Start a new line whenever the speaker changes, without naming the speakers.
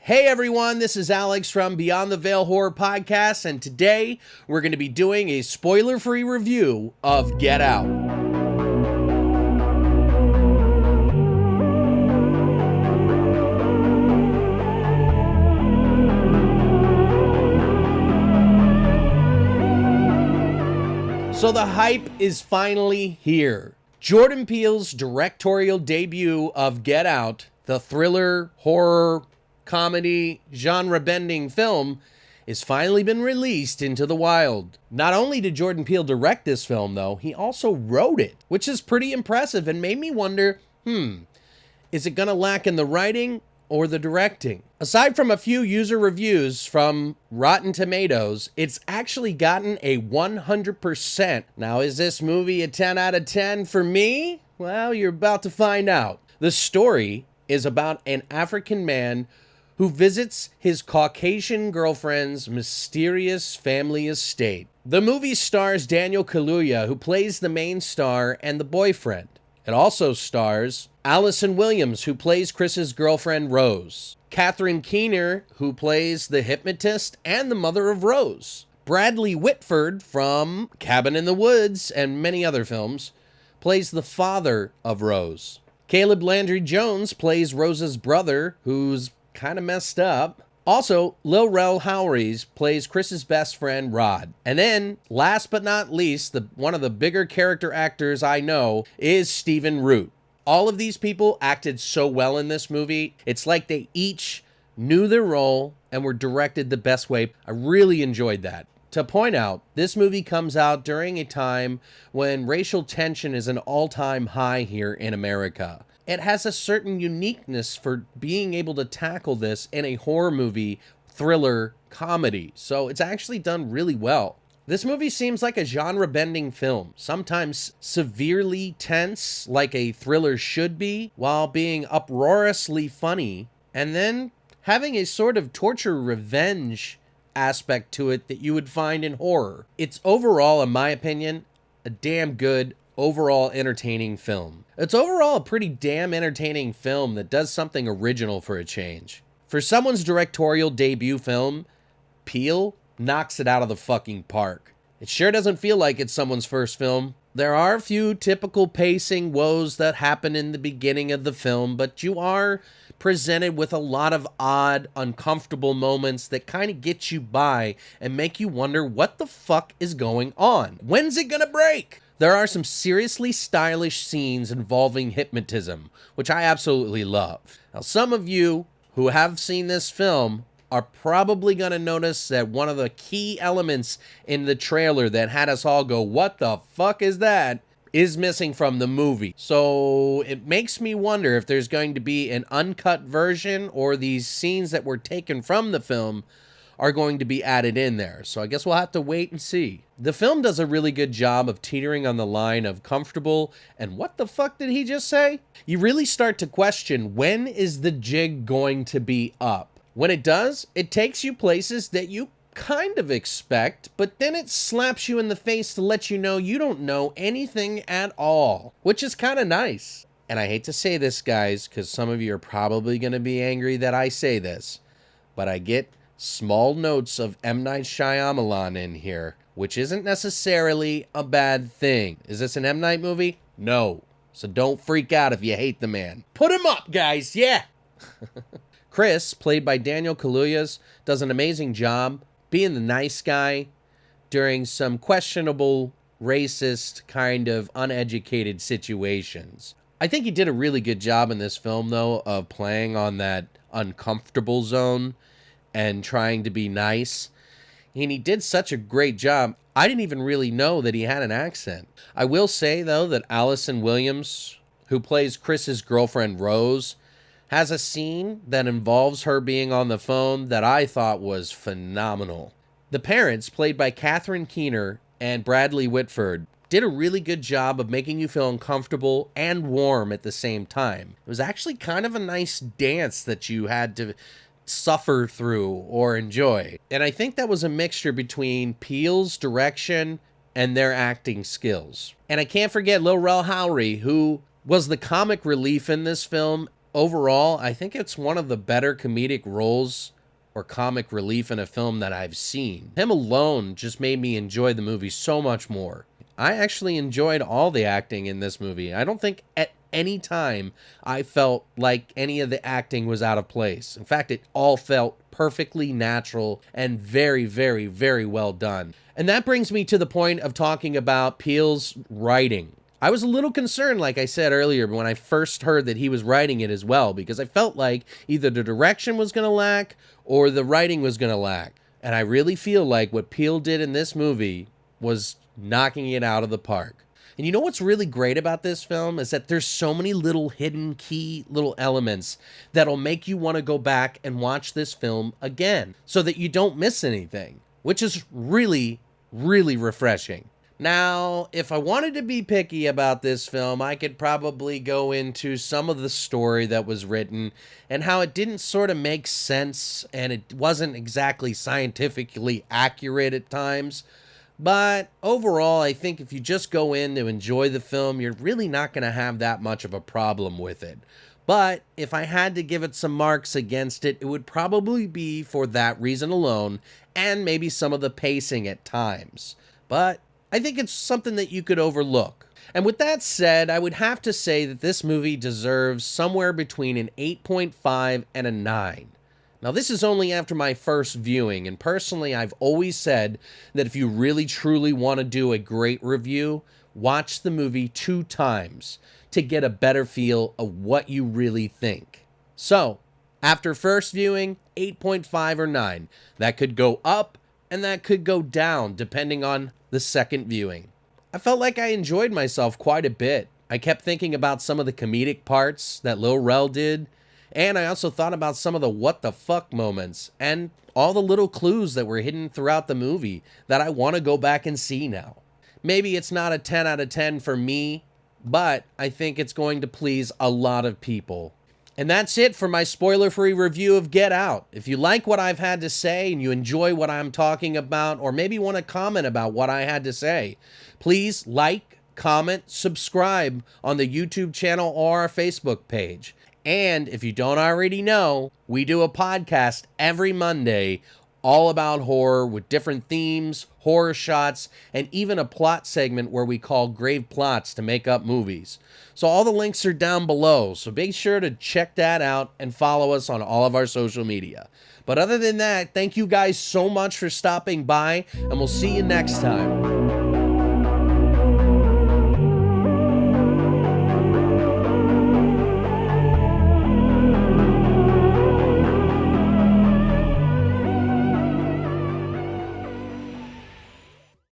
Hey everyone, this is Alex from Beyond the Veil Horror Podcast, and today we're going to be doing a spoiler-free review of Get Out. So the hype is finally here. Jordan Peele's directorial debut of Get Out, the thriller, horror, comedy, genre-bending film, is finally been released into the wild. Not only did Jordan Peele direct this film, though, he also wrote it, which is pretty impressive and made me wonder, is it gonna lack in the writing or the directing? Aside from a few user reviews from Rotten Tomatoes, it's actually gotten a 100%. Now, is this movie a 10 out of 10 for me? Well, you're about to find out. The story is about an African man who visits his Caucasian girlfriend's mysterious family estate. The movie stars Daniel Kaluuya, who plays the main star and the boyfriend. It also stars Allison Williams, who plays Chris's girlfriend, Rose. Catherine Keener, who plays the hypnotist and the mother of Rose. Bradley Whitford from Cabin in the Woods and many other films plays the father of Rose. Caleb Landry Jones plays Rose's brother, who's kind of messed up. Also, Lil Rel Howery plays Chris's best friend, Rod. And then, last but not least, one of the bigger character actors I know is Stephen Root. All of these people acted so well in this movie. It's like they each knew their role and were directed the best way. I really enjoyed that. To point out, this movie comes out during a time when racial tension is an all-time high here in America. It has a certain uniqueness for being able to tackle this in a horror movie, thriller, comedy. So it's actually done really well. This movie seems like a genre-bending film, sometimes severely tense, like a thriller should be, while being uproariously funny, and then having a sort of torture revenge aspect to it that you would find in horror. It's overall, in my opinion, a damn good, overall entertaining film. It's overall a pretty damn entertaining film that does something original for a change. For someone's directorial debut film, Peele knocks it out of the fucking park. It sure doesn't feel like it's someone's first film. There are a few typical pacing woes that happen in the beginning of the film, but you are presented with a lot of odd, uncomfortable moments that kind of get you by and make you wonder what the fuck is going on. When's it gonna break? There are some seriously stylish scenes involving hypnotism, which I absolutely love. Now, some of you who have seen this film are probably going to notice that one of the key elements in the trailer that had us all go, what the fuck is that, is missing from the movie. So it makes me wonder if there's going to be an uncut version or these scenes that were taken from the film are going to be added in there. So I guess we'll have to wait and see. The film does a really good job of teetering on the line of comfortable and what the fuck did he just say? You really start to question, when is the jig going to be up? When it does, it takes you places that you kind of expect, but then it slaps you in the face to let you know you don't know anything at all, which is kind of nice. And I hate to say this, guys, because some of you are probably going to be angry that I say this, but I get small notes of M. Night Shyamalan in here, which isn't necessarily a bad thing. Is this an M. Night movie? No. So don't freak out if you hate the man. Put him up, guys, yeah! Chris, played by Daniel Kaluuya, does an amazing job being the nice guy during some questionable, racist, kind of uneducated situations. I think he did a really good job in this film, though, of playing on that uncomfortable zone and trying to be nice. And he did such a great job. I didn't even really know that he had an accent. I will say, though, that Allison Williams, who plays Chris's girlfriend, Rose, has a scene that involves her being on the phone that I thought was phenomenal. The parents, played by Catherine Keener and Bradley Whitford, did a really good job of making you feel uncomfortable and warm at the same time. It was actually kind of a nice dance that you had to suffer through or enjoy. And I think that was a mixture between Peele's direction and their acting skills. And I can't forget Lil Rel Howery, who was the comic relief in this film overall, I think it's one of the better comedic roles or comic relief in a film that I've seen. Him alone just made me enjoy the movie so much more. I actually enjoyed all the acting in this movie. I don't think at any time I felt like any of the acting was out of place. In fact, it all felt perfectly natural and very, very, very well done. And that brings me to the point of talking about Peele's writing. I was a little concerned, like I said earlier, when I first heard that he was writing it as well, because I felt like either the direction was going to lack or the writing was going to lack. And I really feel like what Peele did in this movie was knocking it out of the park. And you know what's really great about this film is that there's so many little hidden key little elements that'll make you want to go back and watch this film again so that you don't miss anything, which is really, really refreshing. Now, if I wanted to be picky about this film, I could probably go into some of the story that was written and how it didn't sort of make sense and it wasn't exactly scientifically accurate at times. But overall, I think if you just go in to enjoy the film, you're really not going to have that much of a problem with it. But if I had to give it some marks against it, it would probably be for that reason alone, and maybe some of the pacing at times. But I think it's something that you could overlook. And with that said, I would have to say that this movie deserves somewhere between an 8.5 and a 9. Now, this is only after my first viewing, and personally, I've always said that if you really truly want to do a great review, watch the movie 2 times to get a better feel of what you really think. So, after first viewing, 8.5 or 9. That could go up, and that could go down, depending on the second viewing. I felt like I enjoyed myself quite a bit. I kept thinking about some of the comedic parts that Lil Rel did, and I also thought about some of the what the fuck moments and all the little clues that were hidden throughout the movie that I want to go back and see now. Maybe it's not a 10 out of 10 for me, but I think it's going to please a lot of people. And that's it for my spoiler-free review of Get Out. If you like what I've had to say and you enjoy what I'm talking about, or maybe want to comment about what I had to say, please like, comment, subscribe on the YouTube channel or our Facebook page. And if you don't already know, we do a podcast every Monday all about horror with different themes, horror shots, and even a plot segment where we call grave plots to make up movies. So all the links are down below, so be sure to check that out and follow us on all of our social media. But other than that, thank you guys so much for stopping by, and we'll see you next time.